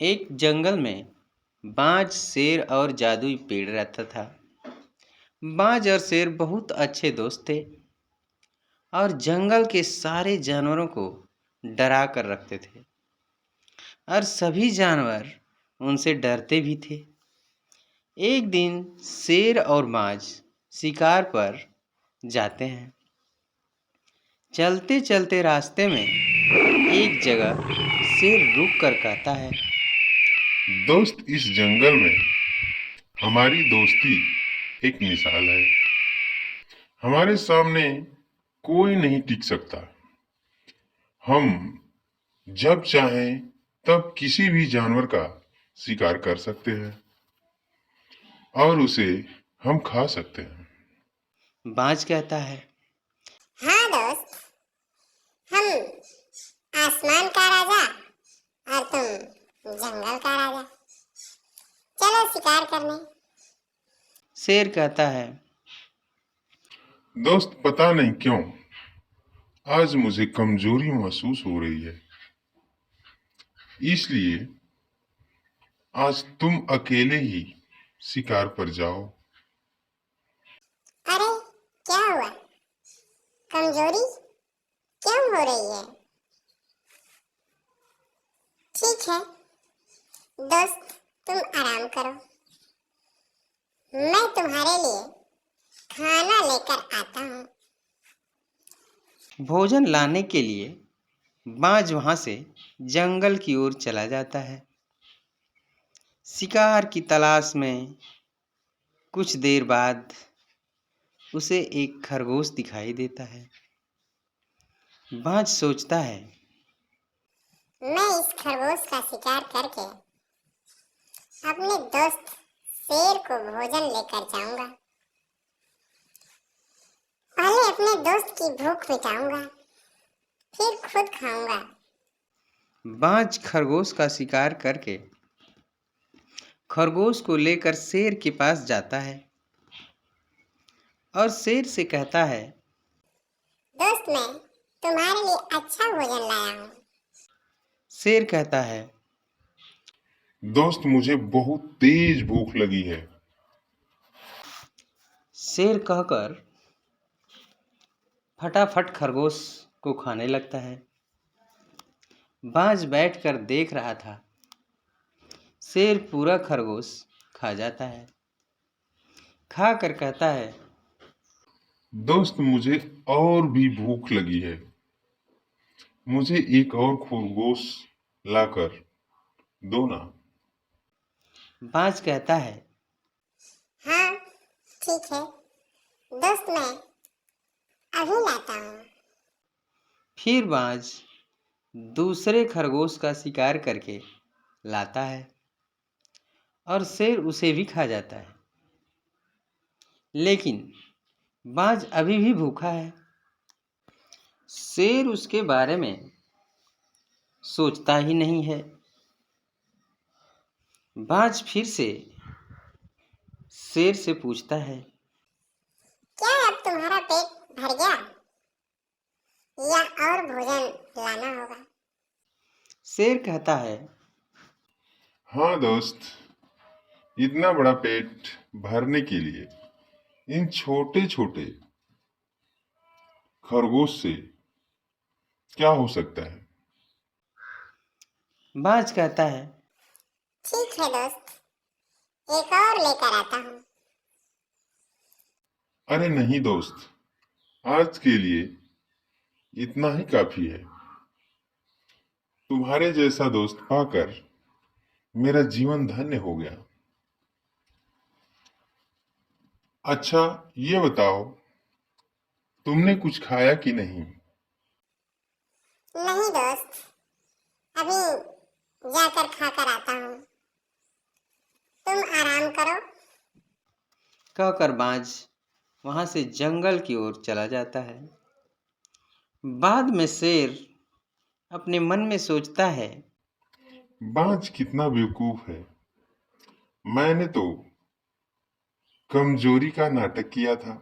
एक जंगल में बाज, शेर और जादुई पेड़ रहता था। बाज और शेर बहुत अच्छे दोस्त थे और जंगल के सारे जानवरों को डरा कर रखते थे और सभी जानवर उनसे डरते भी थे। एक दिन शेर और बाज शिकार पर जाते हैं। चलते चलते रास्ते में एक जगह शेर रुक कर कहता है, दोस्त, इस जंगल में हमारी दोस्ती एक मिसाल है। हमारे सामने कोई नहीं टिक सकता। हम जब चाहें तब किसी भी जानवर का शिकार कर सकते हैं और उसे हम खा सकते हैं। बाज कहता है, हाँ दोस्त, हम आसमान का राजा और तुम जंगल का राजा। चलो शिकार करने। शेर कहता है, दोस्त, पता नहीं क्यों आज मुझे कमजोरी महसूस हो रही है, इसलिए आज तुम अकेले ही शिकार पर जाओ। अरे क्या हुआ? कमजोरी क्यों हो रही है? ठीक है दोस्त, तुम आराम करो, मैं तुम्हारे लिए खाना लेकर आता हूँ। भोजन लाने के लिए बाज वहां से जंगल की ओर चला जाता है। शिकार की तलाश में कुछ देर बाद उसे एक खरगोश दिखाई देता है। बाज सोचता है, मैं इस खरगोश का शिकार करके अपने दोस्त शेर को भोजन लेकर जाऊंगा। पहले अपने दोस्त की भूख मिटाऊंगा, फिर खुद खाऊंगा। बाज खरगोश का शिकार करके खरगोश को लेकर शेर के पास जाता है और शेर से कहता है, दोस्त, मैं तुम्हारे लिए अच्छा भोजन लाया हूँ। शेर कहता है, दोस्त, मुझे बहुत तेज भूख लगी है। शेर कहकर फटाफट खरगोश को खाने लगता है। बाज बैठकर देख रहा था। शेर पूरा खरगोश खा जाता है। खा कर कहता है, दोस्त, मुझे और भी भूख लगी है। मुझे एक और खरगोश लाकर दो ना। बाज कहता है, हाँ ठीक है दोस्त, मैं अभी लाता हूँ। फिर बाज दूसरे खरगोश का शिकार करके लाता है और शेर उसे भी खा जाता है। लेकिन बाज अभी भी भूखा है। शेर उसके बारे में सोचता ही नहीं है। बाज फिर से शेर से पूछता है, क्या अब तुम्हारा पेट भर गया या और भोजन लाना होगा? शेर कहता है, हाँ दोस्त, इतना बड़ा पेट भरने के लिए इन छोटे छोटे खरगोश से क्या हो सकता है? बाज कहता है, ठीक है दोस्त, एक और लेकर आता हूँ। अरे नहीं दोस्त, आज के लिए इतना ही काफी है। तुम्हारे जैसा दोस्त पाकर मेरा जीवन धन्य हो गया। अच्छा, ये बताओ, तुमने कुछ खाया कि नहीं? नहीं दोस्त, अभी जाकर खाकर आता हूँ, तुम आराम करो। कहकर बाज वहां से जंगल की ओर चला जाता है। बाद में शेर अपने मन में सोचता है, बाज कितना बेवकूफ है। मैंने तो कमजोरी का नाटक किया था,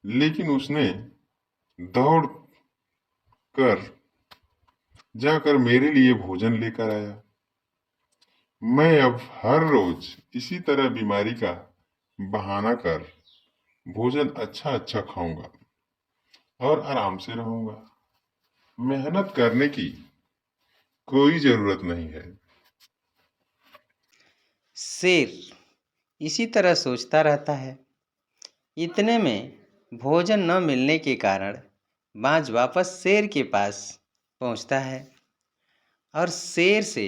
लेकिन उसने दौड़ कर जाकर मेरे लिए भोजन लेकर आया। मैं अब हर रोज इसी तरह बीमारी का बहाना कर भोजन अच्छा अच्छा खाऊंगा और आराम से रहूंगा। मेहनत करने की कोई जरूरत नहीं है। शेर इसी तरह सोचता रहता है। इतने में भोजन न मिलने के कारण बाज वापस शेर के पास पहुंचता है और शेर से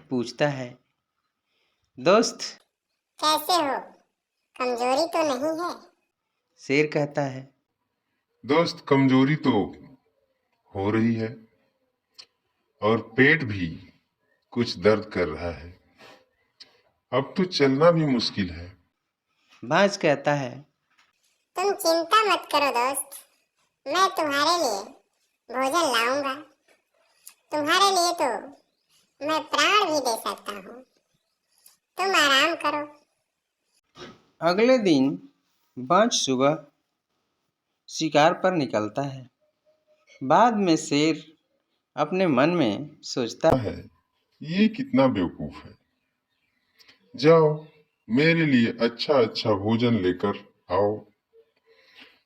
पूछता है, दोस्त। कैसे हो? कमजोरी तो नहीं है? शेर कहता है, दोस्त, कमजोरी तो हो रही है और पेट भी कुछ दर्द कर रहा है। अब तो चलना भी मुश्किल है। बाज कहता है, तुम चिंता मत करो दोस्त, मैं तुम्हारे लिए भोजन लाऊंगा। तुम्हारे लिए तो मैं प्राण भी दे सकता हूँ। तुम आराम करो। अगले दिन बाज सुबह शिकार पर निकलता है। बाद में शेर अपने मन में सोचता है, ये कितना बेवकूफ है। जाओ, मेरे लिए अच्छा अच्छा भोजन लेकर आओ।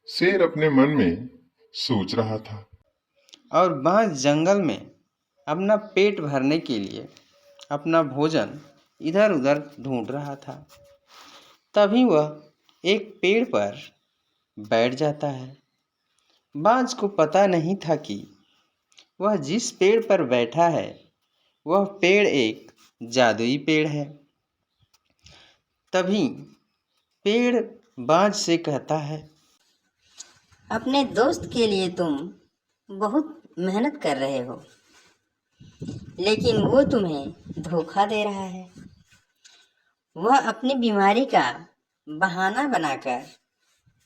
शेर अपने मन में सोच रहा था। और बाज जंगल में अपना पेट भरने के लिए अपना भोजन इधर उधर ढूंढ रहा था। तभी वह एक पेड़ पर बैठ जाता है। बाज को पता नहीं था कि वह जिस पेड़ पर बैठा है वह पेड़ एक जादुई पेड़ है। तभी पेड़ बाज से कहता है, अपने दोस्त के लिए तुम बहुत मेहनत कर रहे हो, लेकिन वो तुम्हें धोखा दे रहा है। वह अपनी बीमारी का बहाना बनाकर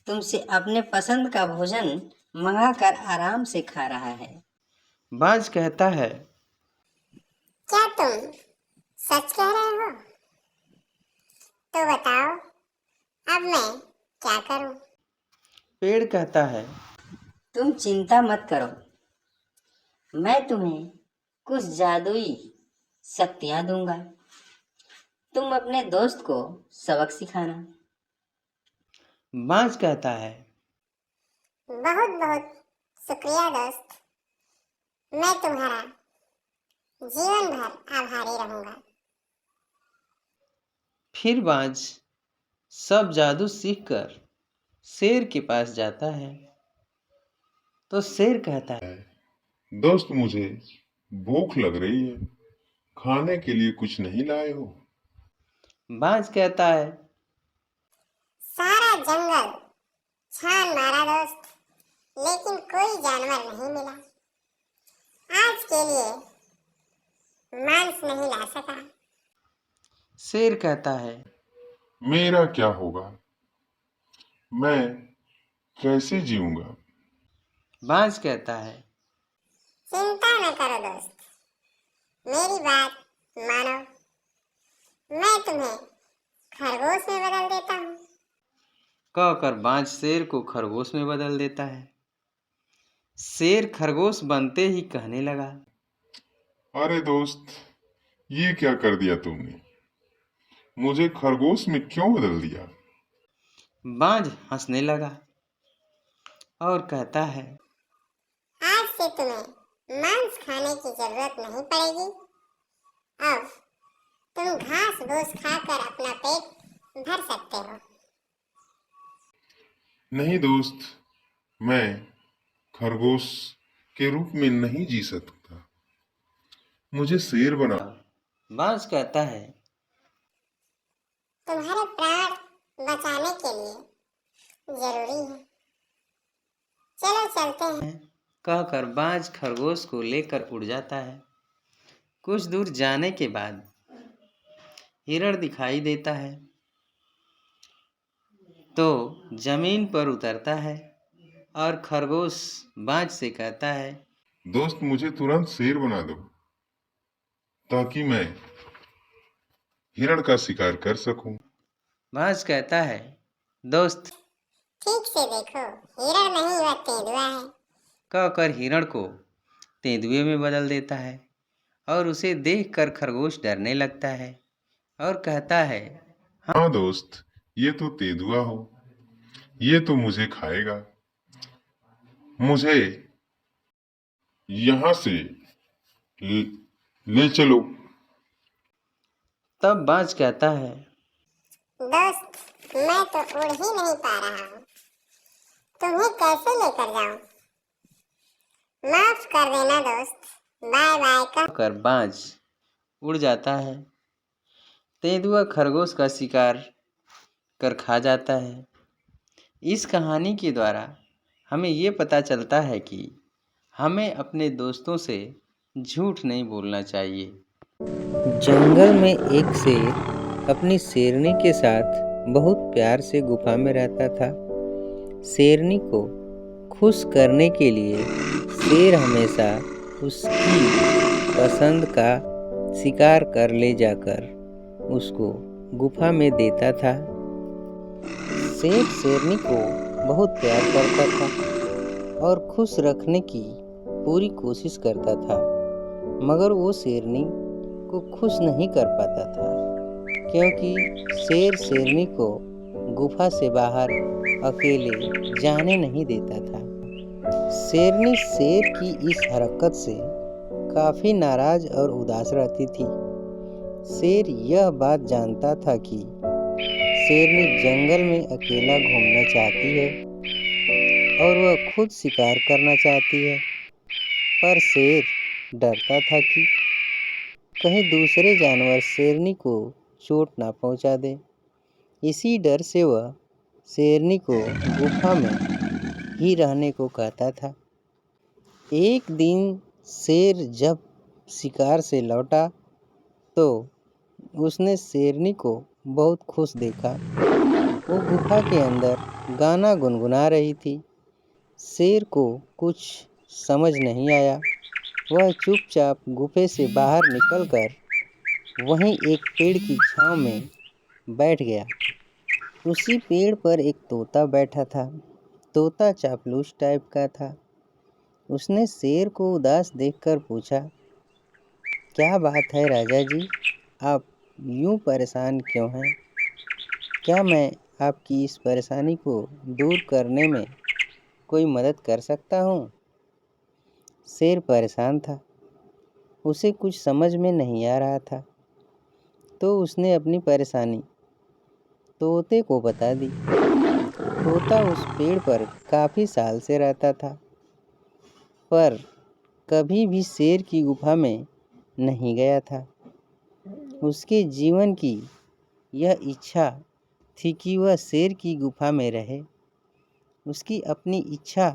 तुमसे अपने पसंद का भोजन मंगाकर आराम से खा रहा है। बाज कहता है, क्या तुम सच कह रहे हो? तो बताओ, अब मैं क्या करूं? पेड़ कहता है, तुम चिंता मत करो, मैं तुम्हें कुछ जादुई शक्तियां दूंगा। तुम अपने दोस्त को सबक सिखाना। बाज कहता है, बहुत बहुत शुक्रिया दोस्त, मैं तुम्हारा जीवन भर आभारी रहूंगा। फिर बाज सब जादू सीखकर शेर के पास जाता है। तो शेर कहता है, दोस्त, मुझे भूख लग रही है, खाने के लिए कुछ नहीं लाए हो? बाज कहता है, सारा जंगल छान मारा दोस्त, लेकिन कोई जानवर नहीं मिला। आज के लिए मांस नहीं ला सका। शेर कहता है, मेरा क्या होगा? मैं कैसे जीऊंगा? बाज कहता है, चिंता न करो दोस्त, मेरी बात मानो। मैं तुम्हें खरगोश में बदल देता हूँ। कहकर बाज शेर को खरगोश में बदल देता है। शेर खरगोश बनते ही कहने लगा, अरे दोस्त, ये क्या कर दिया तुमने? मुझे खरगोश में क्यों बदल दिया? बाज हंसने लगा और कहता है, आज से तुम्हें मांस खाने की जरूरत नहीं पड़ेगी। अब तुम घास फूस खाकर अपना पेट भर सकते हो। नहीं दोस्त, मैं खरगोश के रूप में नहीं जी सकता। मुझे शेर बना। बाज कहता है, तुम्हारे प्राण बचाने के लिए जरूरी है। चलो चलते हैं। कहकर बाज खरगोश को लेकर उड़ जाता है। कुछ दूर जाने के बाद हिरण दिखाई देता है तो जमीन पर उतरता है और खरगोश बाज से कहता है, दोस्त, मुझे तुरंत शेर बना दो ताकि मैं हिरण का शिकार कर सकूं। बाज कहता है, दोस्त। ठीक से देखो, हिरण नहीं वह तेंदुआ है। कहकर हिरण को तेंदुए में बदल देता है और उसे देखकर खरगोश डरने लगता है। और कहता है, हाँ दोस्त, ये तो तेंदुआ हो, ये तो मुझे खाएगा, मुझे यहाँ से ले चलो। तब बाज कहता है, दोस्त, मैं तो उड़ ही नहीं पा रहा हूँ, तुम्हें कैसे लेकर जाऊं? माफ कर देना दोस्त, बाय बाय कर बाज उड़ जाता है। तेंदुआ खरगोश का शिकार कर खा जाता है। इस कहानी के द्वारा हमें ये पता चलता है कि हमें अपने दोस्तों से झूठ नहीं बोलना चाहिए। जंगल में एक शेर अपनी शेरनी के साथ बहुत प्यार से गुफा में रहता था। शेरनी को खुश करने के लिए शेर हमेशा उसकी पसंद का शिकार कर ले जाकर उसको गुफा में देता था। शेर शेरनी को बहुत प्यार करता था और खुश रखने की पूरी कोशिश करता था, मगर वो शेरनी को खुश नहीं कर पाता था, क्योंकि शेर शेरनी को गुफा से बाहर अकेले जाने नहीं देता था। शेरनी शेर की इस हरकत से काफ़ी नाराज और उदास रहती थी। शेर यह बात जानता था कि शेरनी जंगल में अकेला घूमना चाहती है और वह खुद शिकार करना चाहती है, पर शेर डरता था कि कहीं दूसरे जानवर शेरनी को चोट ना पहुंचा दे। इसी डर से वह शेरनी को गुफा में ही रहने को कहता था। एक दिन शेर जब शिकार से लौटा तो उसने शेरनी को बहुत खुश देखा। वो गुफा के अंदर गाना गुनगुना रही थी। शेर को कुछ समझ नहीं आया। वह चुपचाप गुफे से बाहर निकलकर वहीं एक पेड़ की छांव में बैठ गया। उसी पेड़ पर एक तोता बैठा था। तोता चापलूस टाइप का था। उसने शेर को उदास देखकर पूछा, क्या बात है राजा जी, आप यूं परेशान क्यों हैं? क्या मैं आपकी इस परेशानी को दूर करने में कोई मदद कर सकता हूँ? शेर परेशान था। उसे कुछ समझ में नहीं आ रहा था, तो उसने अपनी परेशानी तोते को बता दी। तोता उस पेड़ पर काफ़ी साल से रहता था, पर कभी भी शेर की गुफा में नहीं गया था। उसके जीवन की यह इच्छा थी कि वह शेर की गुफा में रहे। उसकी अपनी इच्छा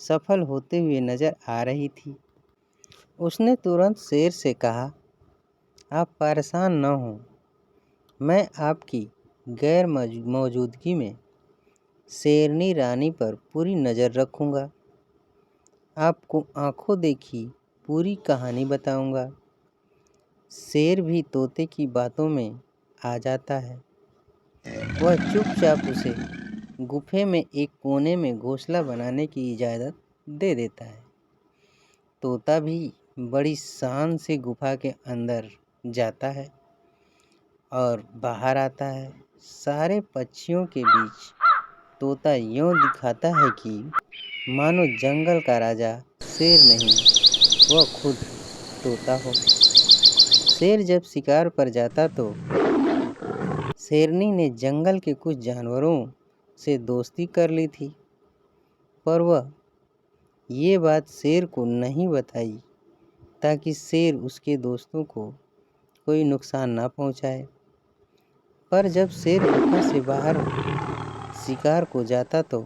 सफल होते हुए नजर आ रही थी। उसने तुरंत शेर से कहा, आप परेशान न हो, मैं आपकी गैर मौजूदगी में शेरनी रानी पर पूरी नज़र रखूँगा। आपको आंखों देखी पूरी कहानी बताऊँगा। शेर भी तोते की बातों में आ जाता है। वह चुपचाप उसे गुफे में एक कोने में घोंसला बनाने की इजाज़त दे देता है। तोता भी बड़ी शान से गुफा के अंदर जाता है और बाहर आता है। सारे पक्षियों के बीच तोता यूं दिखाता है कि मानो जंगल का राजा शेर नहीं, वह खुद तोता हो। शेर जब शिकार पर जाता तो शेरनी ने जंगल के कुछ जानवरों से दोस्ती कर ली थी, पर वह ये बात शेर को नहीं बताई ताकि शेर उसके दोस्तों को कोई नुकसान ना पहुंचाए। पर जब शेर गुफा से बाहर शिकार को जाता तो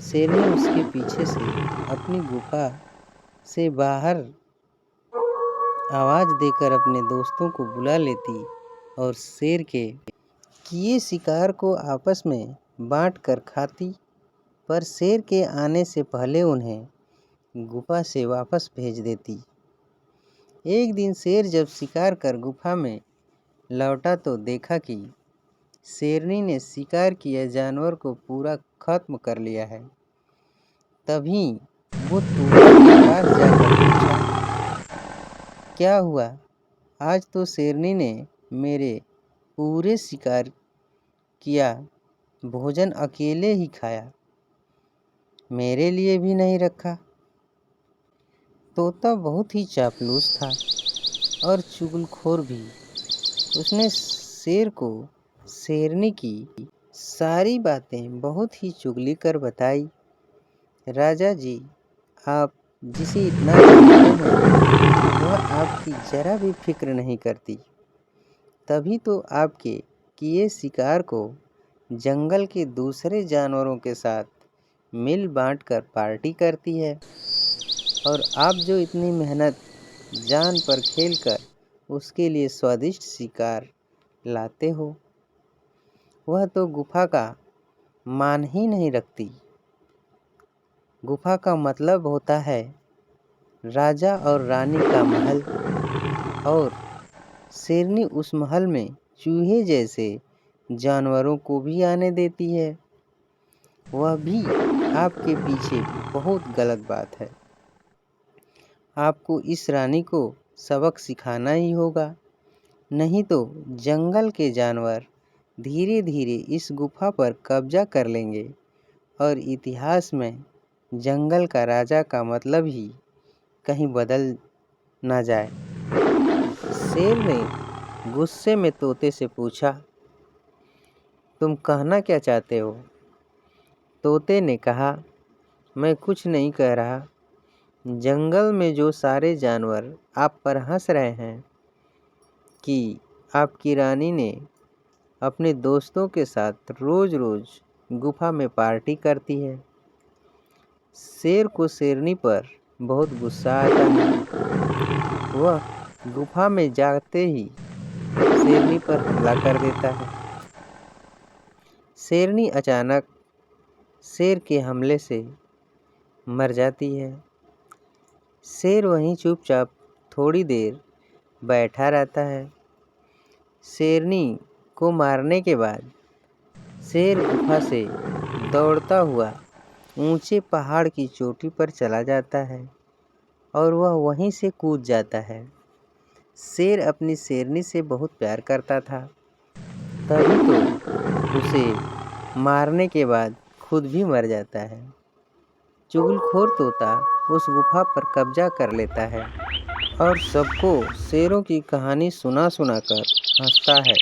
शेरनी उसके पीछे से अपनी गुफा से बाहर आवाज़ देकर अपने दोस्तों को बुला लेती और शेर के किए शिकार को आपस में बांट कर खाती, पर शेर के आने से पहले उन्हें गुफा से वापस भेज देती। एक दिन शेर जब शिकार कर गुफा में लौटा तो देखा कि शेरनी ने शिकार किए जानवर को पूरा खत्म कर लिया है। तभी वो तोता के पास जाकर पूछा, क्या हुआ? आज तो शेरनी ने मेरे पूरे शिकार किया भोजन अकेले ही खाया, मेरे लिए भी नहीं रखा। तोता बहुत ही चापलूस था और चुगलखोर भी। उसने शेर को शेरनी की सारी बातें बहुत ही चुगली कर बताई। राजा जी, आप जिसे इतना जानते हैं वह आपकी जरा भी फिक्र नहीं करती, तभी तो आपके किए शिकार को जंगल के दूसरे जानवरों के साथ मिल बांट कर पार्टी करती है, और आप जो इतनी मेहनत जान पर खेल कर उसके लिए स्वादिष्ट शिकार लाते हो, वह तो गुफा का मान ही नहीं रखती। गुफा का मतलब होता है राजा और रानी का महल, और शेरनी उस महल में चूहे जैसे जानवरों को भी आने देती है। वह भी आपके पीछे बहुत गलत बात है। आपको इस रानी को सबक सिखाना ही होगा, नहीं तो जंगल के जानवर धीरे धीरे इस गुफा पर कब्जा कर लेंगे और इतिहास में जंगल का राजा का मतलब ही कहीं बदल ना जाए। शेर ने गुस्से में तोते से पूछा, तुम कहना क्या चाहते हो? तोते ने कहा, मैं कुछ नहीं कह रहा। जंगल में जो सारे जानवर आप पर हंस रहे हैं कि आपकी रानी ने अपने दोस्तों के साथ रोज रोज गुफा में पार्टी करती है। शेर को शेरनी पर बहुत गुस्सा आता है। वह गुफा में जाते ही शेरनी पर हमला कर देता है। शेरनी अचानक शेर के हमले से मर जाती है। शेर वहीं चुपचाप थोड़ी देर बैठा रहता है। शेरनी को मारने के बाद शेर गुफा से दौड़ता हुआ ऊंचे पहाड़ की चोटी पर चला जाता है और वह वहीं से कूद जाता है। शेर अपनी शेरनी से बहुत प्यार करता था, तभी तो उसे मारने के बाद खुद भी मर जाता है। चुगलखोर तोता उस गुफा पर कब्जा कर लेता है और सबको शेरों की कहानी सुना सुना कर हंसता है।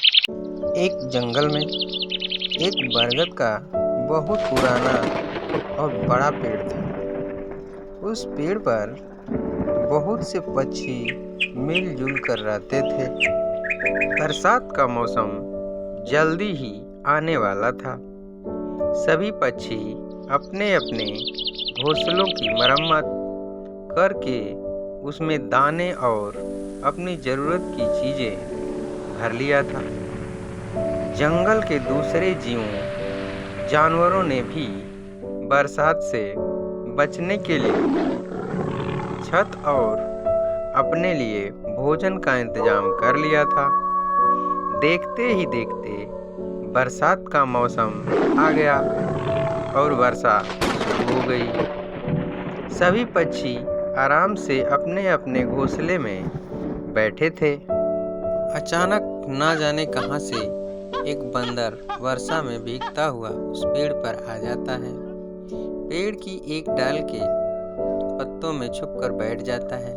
एक जंगल में एक बरगद का बहुत पुराना और बड़ा पेड़ था। उस पेड़ पर बहुत से पक्षी मिलजुल कर रहते थे। बरसात का मौसम जल्दी ही आने वाला था। सभी पक्षी अपने अपने घोंसलों की मरम्मत करके उसमें दाने और अपनी ज़रूरत की चीज़ें भर लिया था। जंगल के दूसरे जीवों जानवरों ने भी बरसात से बचने के लिए छत और अपने लिए भोजन का इंतजाम कर लिया था। देखते ही देखते बरसात का मौसम आ गया और वर्षा शुरू हो गई। सभी पक्षी आराम से अपने अपने घोंसले में बैठे थे। अचानक ना जाने कहां से एक बंदर वर्षा में भीगता हुआ उस पेड़ पर आ जाता है। पेड़ की एक डाल के पत्तों में छुपकर बैठ जाता है।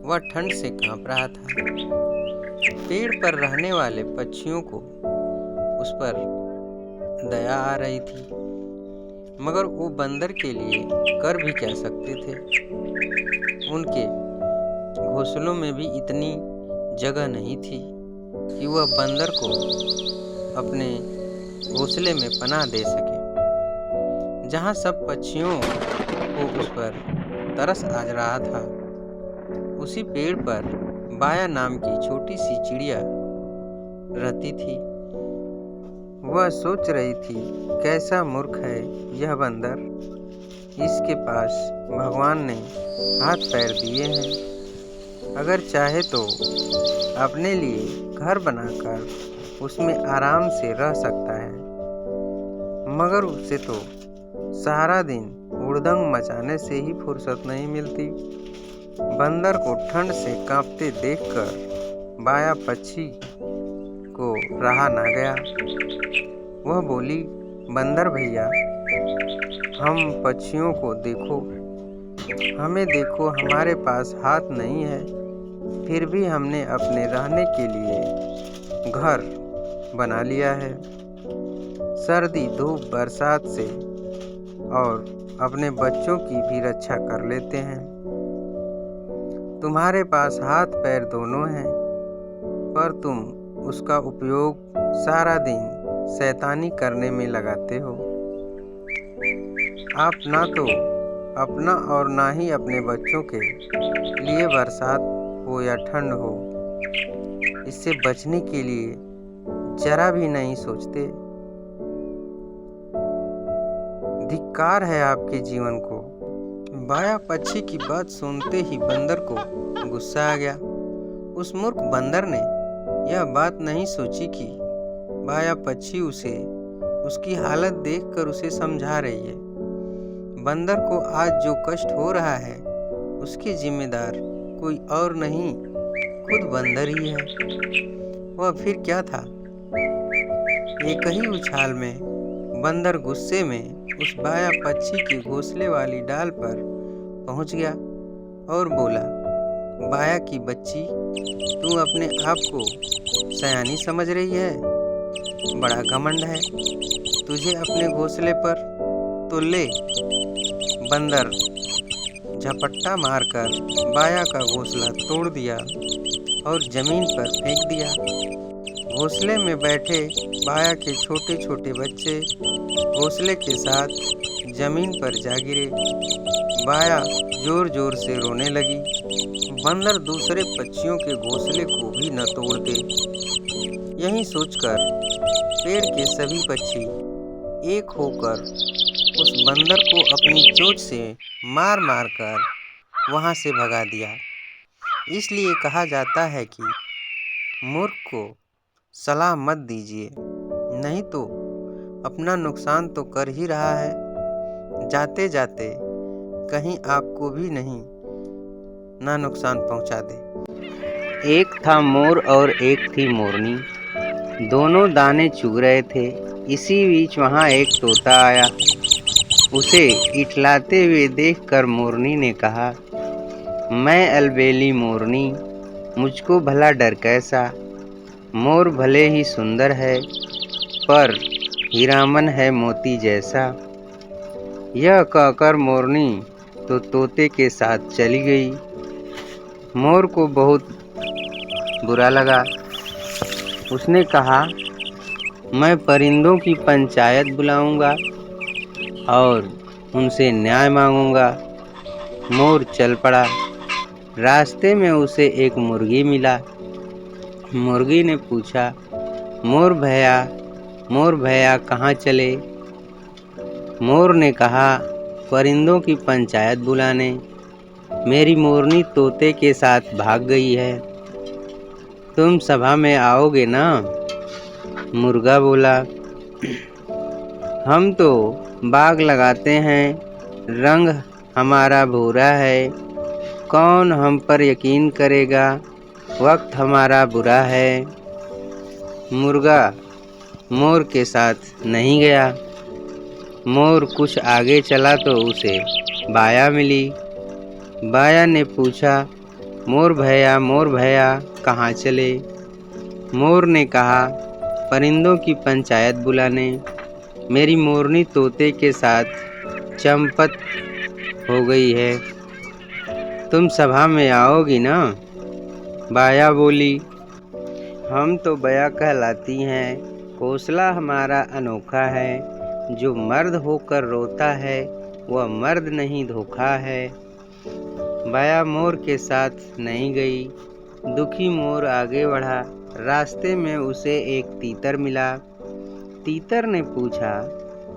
वह ठंड से कांप रहा था। पेड़ पर रहने वाले पक्षियों को उस पर दया आ रही थी, मगर वो बंदर के लिए कर भी क्या सकते थे। उनके घोंसलों में भी इतनी जगह नहीं थी कि वह बंदर को अपने घोंसले में पनाह दे सके। जहाँ सब पक्षियों को उस पर तरस आ रहा था, उसी पेड़ पर बाया नाम की छोटी सी चिड़िया रहती थी। वह सोच रही थी, कैसा मूर्ख है यह बंदर, इसके पास भगवान ने हाथ पैर दिए हैं। अगर चाहे तो अपने लिए घर बनाकर उसमें आराम से रह सकता है, मगर उसे तो सारा दिन हुड़दंग मचाने से ही फुर्सत नहीं मिलती। बंदर को ठंड से कांपते देखकर बाया पक्षी को रहा ना गया। वह बोली, बंदर भैया, हम पक्षियों को देखो, हमें देखो, हमारे पास हाथ नहीं है, फिर भी हमने अपने रहने के लिए घर बना लिया है। सर्दी, धूप, बरसात से और अपने बच्चों की भी रक्षा कर लेते हैं। तुम्हारे पास हाथ पैर दोनों हैं, पर तुम उसका उपयोग सारा दिन शैतानी करने में लगाते हो। आप ना तो अपना और ना ही अपने बच्चों के लिए बरसात हो या ठंड हो, इससे बचने के लिए जरा भी नहीं सोचते। धिक्कार है आपके जीवन को। बाया पक्षी की बात सुनते ही बंदर को गुस्सा आ गया। उस मूर्ख बंदर ने यह बात नहीं सोची कि बाया पक्षी उसे उसकी हालत देखकर उसे समझा रही है। बंदर को आज जो कष्ट हो रहा है उसके जिम्मेदार कोई और नहीं, खुद बंदर ही है। वह फिर क्या था? एक ही उछाल में बंदर गुस्से में उस बाया पक्षी के घोंसले वाली डाल पर पहुंच गया और बोला, बाया की बच्ची, तू अपने आप को सयानी समझ रही है? बड़ा घमंड है तुझे अपने घोंसले पर, तो ले। बंदर झपट्टा मारकर बाया का घोंसला तोड़ दिया और जमीन पर फेंक दिया। घोंसले में बैठे बाया के छोटे छोटे बच्चे घोंसले के साथ जमीन पर जा गिरे। बाया जोर जोर से रोने लगी। बंदर दूसरे पक्षियों के घोंसले को भी न तोड़ दे। यही सोचकर पेड़ के सभी पक्षी एक होकर उस बंदर को अपनी चोंच से मार मार कर वहां से भगा दिया। इसलिए कहा जाता है कि मूर्ख को सलाह मत दीजिए, नहीं तो अपना नुकसान तो कर ही रहा है। जाते जाते कहीं आपको भी नहीं ना नुकसान पहुंचा दे। एक था मोर और एक थी मोरनी, दोनों दाने चुग रहे थे। इसी बीच वहां एक तोता आया। उसे इठलाते हुए देखकर मोरनी ने कहा, मैं अलबेली मोरनी, मुझको भला डर कैसा। मोर भले ही सुंदर है, पर हीरामन है मोती जैसा। यह कहकर मोरनी तो तोते के साथ चली गई। मोर को बहुत बुरा लगा। उसने कहा, मैं परिंदों की पंचायत बुलाऊंगा और उनसे न्याय मांगूंगा। मोर चल पड़ा। रास्ते में उसे एक मुर्गी मिला। मुर्गी ने पूछा, मोर भैया कहाँ चले? मोर ने कहा, परिंदों की पंचायत बुलाने। मेरी मोरनी तोते के साथ भाग गई है। तुम सभा में आओगे ना? मुर्गा बोला, हम तो बाग लगाते हैं, रंग हमारा भूरा है। कौन हम पर यकीन करेगा? वक्त हमारा बुरा है। मुर्गा मोर के साथ नहीं गया। मोर कुछ आगे चला तो उसे बाया मिली। बाया ने पूछा, मोर भैया कहाँ चले? मोर ने कहा, परिंदों की पंचायत बुलाने। मेरी मोरनी तोते के साथ चंपत हो गई है। तुम सभा में आओगी ना? बाया बोली, हम तो बया कहलाती हैं। घोंसला हमारा अनोखा है। जो मर्द होकर रोता है वह मर्द नहीं धोखा है। बाया मोर के साथ नहीं गई। दुखी मोर आगे बढ़ा। रास्ते में उसे एक तीतर मिला। तीतर ने पूछा,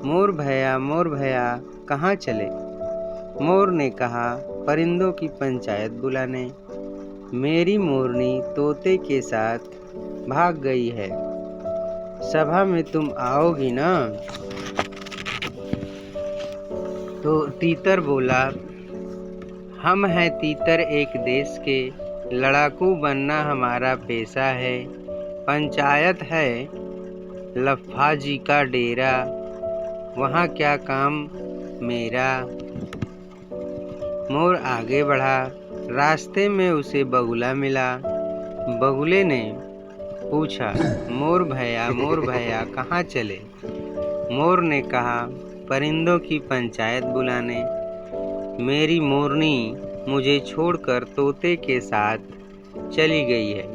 मोर भैया कहाँ चले? मोर ने कहा, परिंदों की पंचायत बुलाने। मेरी मोरनी तोते के साथ भाग गई है। सभा में तुम आओगी ना? तो तीतर बोला, हम हैं तीतर एक देश के, लड़ाकू बनना हमारा पेशा है। पंचायत है लफ्फा जी का डेरा, वहाँ क्या काम मेरा। मोर आगे बढ़ा, रास्ते में उसे बगुला मिला। बगुले ने पूछा, मोर भैया कहाँ चले। मोर ने कहा, परिंदों की पंचायत बुलाने। मेरी मोरनी मुझे छोड़कर तोते के साथ चली गई है।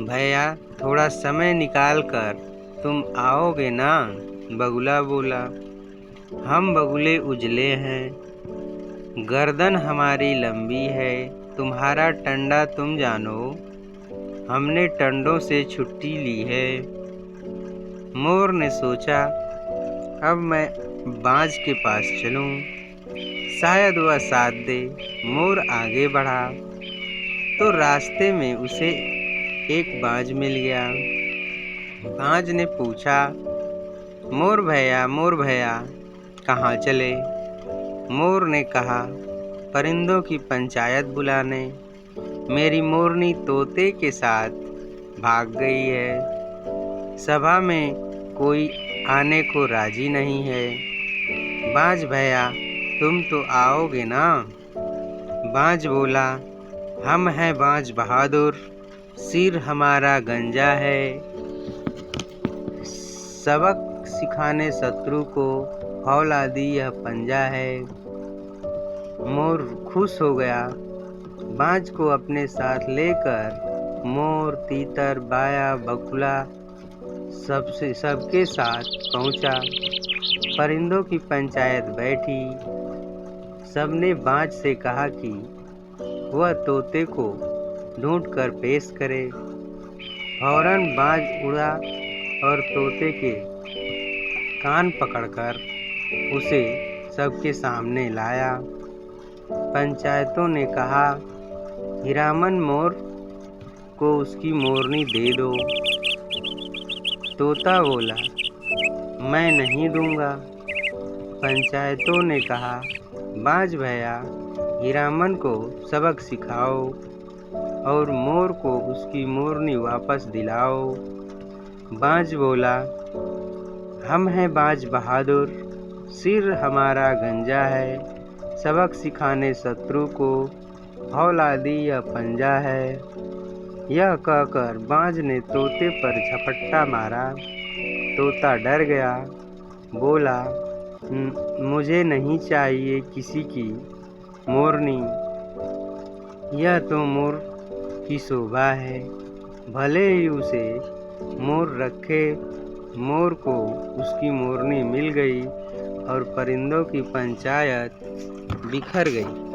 भैया थोड़ा समय निकाल कर तुम आओगे ना। बगुला बोला, हम बगुले उजले हैं, गर्दन हमारी लंबी है, तुम्हारा टंडा तुम जानो, हमने टंडों से छुट्टी ली है। मोर ने सोचा, अब मैं बाज के पास चलूं, शायद वह साथ दे। मोर आगे बढ़ा तो रास्ते में उसे एक बाज मिल गया। बाज ने पूछा, मोर भैया कहाँ चले। मोर ने कहा, परिंदों की पंचायत बुलाने। मेरी मोरनी तोते के साथ भाग गई है, सभा में कोई आने को राजी नहीं है। बाज भैया तुम तो आओगे ना। बाज बोला, हम हैं बाज बहादुर, सिर हमारा गंजा है, सबक सिखाने शत्रु को, फौलादी यह पंजा है। मोर खुश हो गया। बाज को अपने साथ लेकर मोर, तीतर, बाया, बगुला सबके साथ पहुंचा। परिंदों की पंचायत बैठी। सबने बाज से कहा कि वह तोते को ढूंढकर पेश करे। फौरन बाज उड़ा और तोते के कान पकड़कर उसे सबके सामने लाया। पंचायतों ने कहा, हीरामन मोर को उसकी मोरनी दे दो। तोता बोला, मैं नहीं दूंगा। पंचायतों ने कहा, बाज भैया हीरामन को सबक सिखाओ और मोर को उसकी मोरनी वापस दिलाओ। बाज बोला, हम हैं बाज बहादुर, सिर हमारा गंजा है, सबक सिखाने शत्रु को, फौलादी यह पंजा है। यह कहकर बाज ने तोते पर झपट्टा मारा। तोता डर गया, बोला, मुझे नहीं चाहिए किसी की मोरनी, यह तो मोर की शोभा है। भले ही उसे मोर रखे। मोर को उसकी मोरनी मिल गई और परिंदों की पंचायत बिखर गई।